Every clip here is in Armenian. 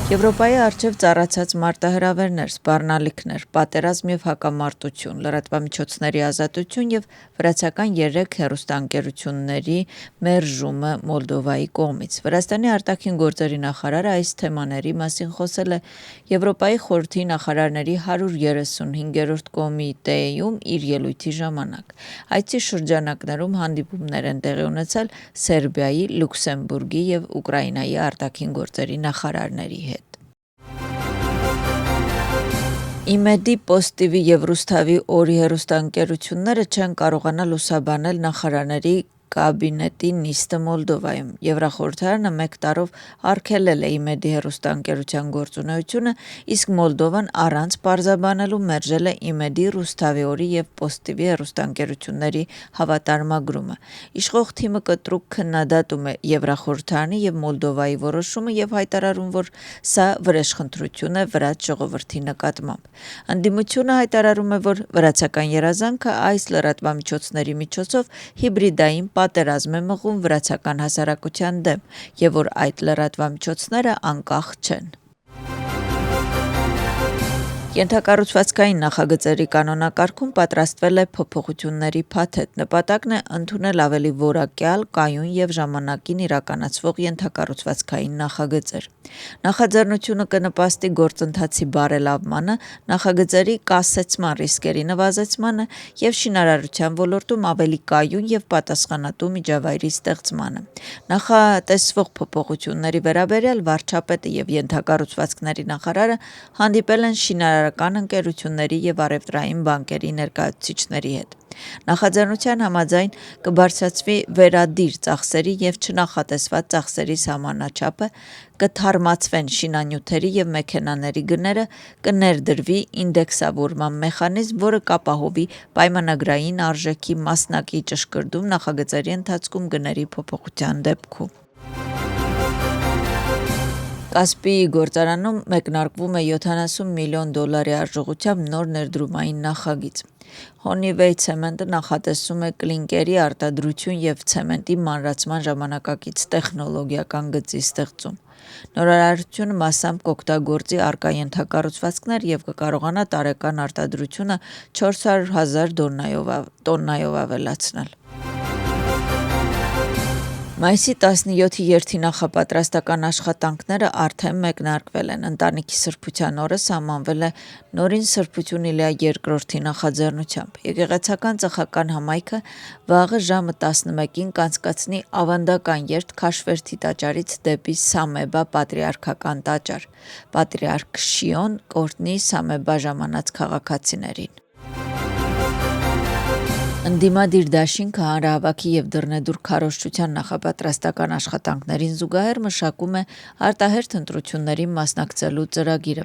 Եվրոպայի առջև ծառացած մարտահրավերներ, սպառնալիքներ, պատերազմ և հակամարտություն, լրատվամիջոցների ազատություն և վրացական 3 հեռուստաընկերությունների մերժումը Մոլդովայի կողմից։ Վրաստանի արտաքին գործերի նախարարը այս թեմաների մասին խոսել է Եվրոպայի խորհրդի նախարարների 135-րդ կոմիտեում իր ելույթի ժամանակ։ Այցի շրջանակներում հանդիպումներ են տեղի ունեցել Սերբիայի, Լյուքսեմբուրգի և Ուկրաինայի արտաքին գործերի նախարարների հետ։ ԻՄԵԴ-ի, Պոստիվի և Ռուսթավի օրի հեռուստաընկերությունները չեն կարողանա լուսաբանել նախարարների կաբինետի նիստը Մոլդովայում։ Եվրախորհրդարանը 1 տարով արգելել է ԻՄԵԴ-ի հեռուստաընկերության գործունեությունը, իսկ Մոլդովան առանց պարզաբանելու մերժել է ԻՄԵԴ-ի, Ռուսթավի օրի և Պոստիվի հեռուստաընկերությունների հավատարմագրումը։ Իշխող թիմը կտրուկ քննադատում է Եվրախորհրդարանի և Մոլդովայի որոշումը և հայտարարում, որ սա վրեժխնդրություն է վրաց ժողովրդի նկատմամբ։ Ընդդիմությունը հայտարարում է, որ վրացական երազանքը այս լրատվամիջոցների միջոցով հիբրիդային պատերազմ է մղում վրացական հասարակության դեմ և որ այդ լրատվամիջոցները անկախ չեն։ Ենթակառուցվածքային նախագծերի կանոնակարգում պատրաստվել է փոփոխությունների փաթեթ։ Նպատակն է ընդունել ավելի որակյալ, կայուն և ժամանակին իրականացվող ենթակառուցվածքային նախագծեր։ Նախաձեռնությունը կնպաստի գործընթացի բարելավմանը, նախագծերի կասեցման ռիսկերի նվազեցմանը և շինարարության ոլորտում ավելի կայուն և պատասխանատու միջավայրի ստեղծմանը։ Նախատեսվող փոփոխությունների վերաբերյալ վարչապետը և ենթակառուցվածքների նախարարը հանդիպել են շինարարական ընկերությունների և առևտրային բանկերի ներկայացուցիչների հետ։ Նախաձեռնության համաձայն կբարձրացվի վերադիր ծախսերի և չնախատեսված ծախսերի սահմանաչափը, կթարմացվեն շինանյութերի և մեքենաների գները, կներդրվի ինդեքսավորման մեխանիզմ, որը կապահովի պայմանագրային արժեքի մասնակի ճշգրտում նախագծերի ընթացքում գների փոփոխության դեպքում։ Կասպիի գործարանում մեկնարկվում է $70 միլիոն արժողությամբ նոր ներդրումային նախագիծ։ Հոնիվեյ ցեմենտը նախատեսում է կլինկերի արտադրություն և ցեմենտի մանրացման ժամանակակից տեխնոլոգիական գծի ստեղծում։ Նորարարությունը մասամբ կօգտագործի առկա ենթակառուցվածքներ և կկարողանա տարեկան արտադրությունը 400,000 տոննայով ավելացնել։ Մայիսի 17-ի երթի նախապատրաստական աշխատանքները արդեն մեկնարկվել են։ Ընտանիքի սրբության օրը սահմանվել է Նորին Սրբություն Իլյա II-ի նախաձեռնությամբ։ Եկեղեցական ծխական համայնքը վաղը ժամը 11-ին կանցկացնի ավանդական երթ Քաշվերթի տաճարից դեպի Սամեբա պատրիարքական տաճար։ Պատրիարք Շիոն կօրհնի Սամեբա ժամանած քաղաքացիներին։ Ընդդիմադիր դաշինքը հանրահավաքի և դռնեդուր քարոզչության նախապատրաստական աշխատանքներին զուգահեռ մշակում է արտահերթ ընտրություններին մասնակցելու ծրագիրը։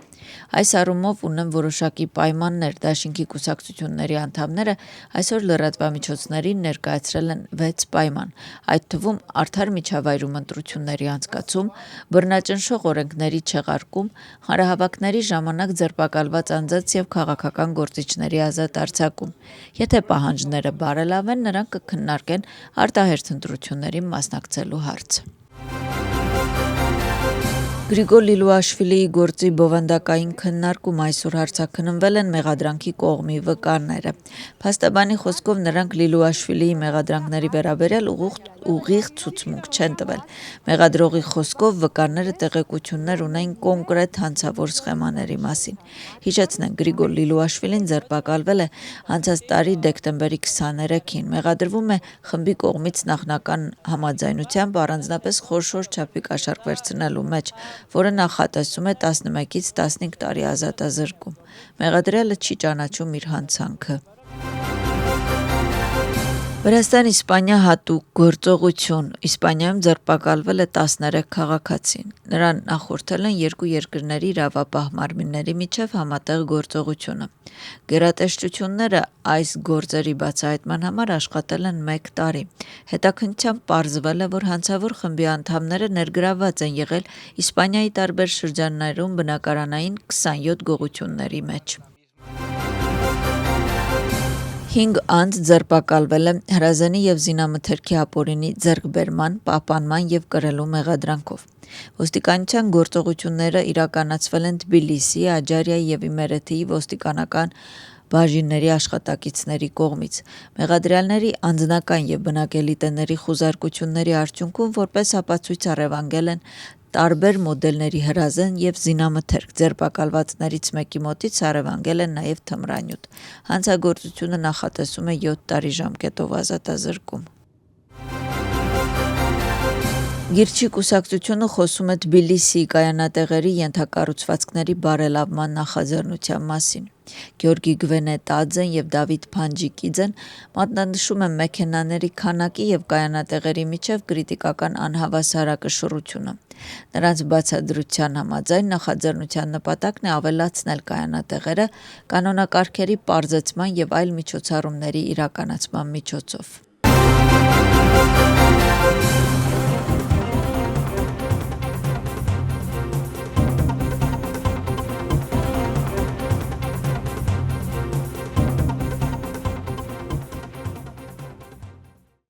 Այս առումով ունեն որոշակի պայմաններ։ Դաշինքի կուսակցությունների անդամները այսօր լրատվամիջոցներին ներկայացրել են 6 պայման, այդ թվում արդար միջավայրում ընտրությունների անցկացում, բռնաճնշող օրենքների չեղարկում, հանրահավաքների ժամանակ ձերբակալված անձանց և քաղաքական գործիչների ազատ արձակում։ Եթե պահանջները բարելավեն, նրանք կքննարկեն արտահերթ ընտրություններին մասնակցելու հարցը։ Գրիգոր Լիլուաշվիլիի գործի բովանդակային քննարկում այսօր հարցաքննվել են մեղադրանքի կողմի վկաները։ Փաստաբանի խոսքով նրանք Լիլուաշվիլիի մեղադրանքների վերաբերյալ ուղիղ ցուցմունք չեն տվել։ Մեղադրողի խոսքով վկաները տեղեկություններ ունեին կոնկրետ հանցավոր սխեմաների մասին։ Հիշեցնենք, Գրիգոր Լիլուաշվիլին ձերբակալվել է անցած տարի դեկտեմբերի 23-ին։ Մեղադրվում է խմբի կողմից նախնական համաձայնությամբ առանձնապես խորշոր չափի կաշառք վերցնելու մեջ, որը նախատեսում է 11-ից 15 տարի ազատազրկում։ Մեղադրյալը չի ճանաչում իր հանցանքը։ Վրաստան-Իսպանիա հատուկ գործողություն։ Իսպանիայում ձերբակալվել է 13 քաղաքացի։ Նրան նախորդել են երկու երկրների իրավապահ մարմինների միջև համատեղ գործողությունը։ Գերատեսչությունները այս գործերի բացահայտման համար աշխատել են 1 տարի։ Հետաքննությամբ պարզվել է, որ հանցավոր խմբի անդամները ներգրավված են եղել Իսպանիայի տարբեր շրջաններում բնակարանային 27 գողությունների մեջ։ 5 անձ ձերբակալվել է հրազենի և զինամթերքի ապօրինի ձեռքբերման, պահպանման և կրելու մեղադրանքով։ Ոստիկանության գործողությունները իրականացվել են Թբիլիսի, Աջարիայի և Իմերեթիի ոստիկանական բաժինների աշխատակիցների կողմից։ Մեղադրյալների անձնական և բնակելի տների խուզարկությունների արդյունքում որպես ապացույց առևանգել են տարբեր մոդելների հրազեն և զինամթերք, ձերբակալվածներից մեկի մոտից առևանգել են նաև թմրանյութ։ Հանցագործությունը նախատեսում է 7 տարի ժամկետով ազատազրկում։ Գիրչի կուսակցությունը խոսում է Թբիլիսիի կայանատեղերի ենթակառուցվածքների բարելավման նախաձեռնության մասին։ Գեորգի Գվենետաձեն և Դավիթ Փանջիկիձեն մատնանշում են մեքենաների քանակի և կայանատեղերի միջև կրիտիկական անհավասարակշռությունը։ Նրանց բացատրության համաձայն նախաձեռնության նպատակն է ավելացնել կայանատեղերը կանոնակարգերի պարզեցման և այլ միջոցառումների իրականացման միջոցով։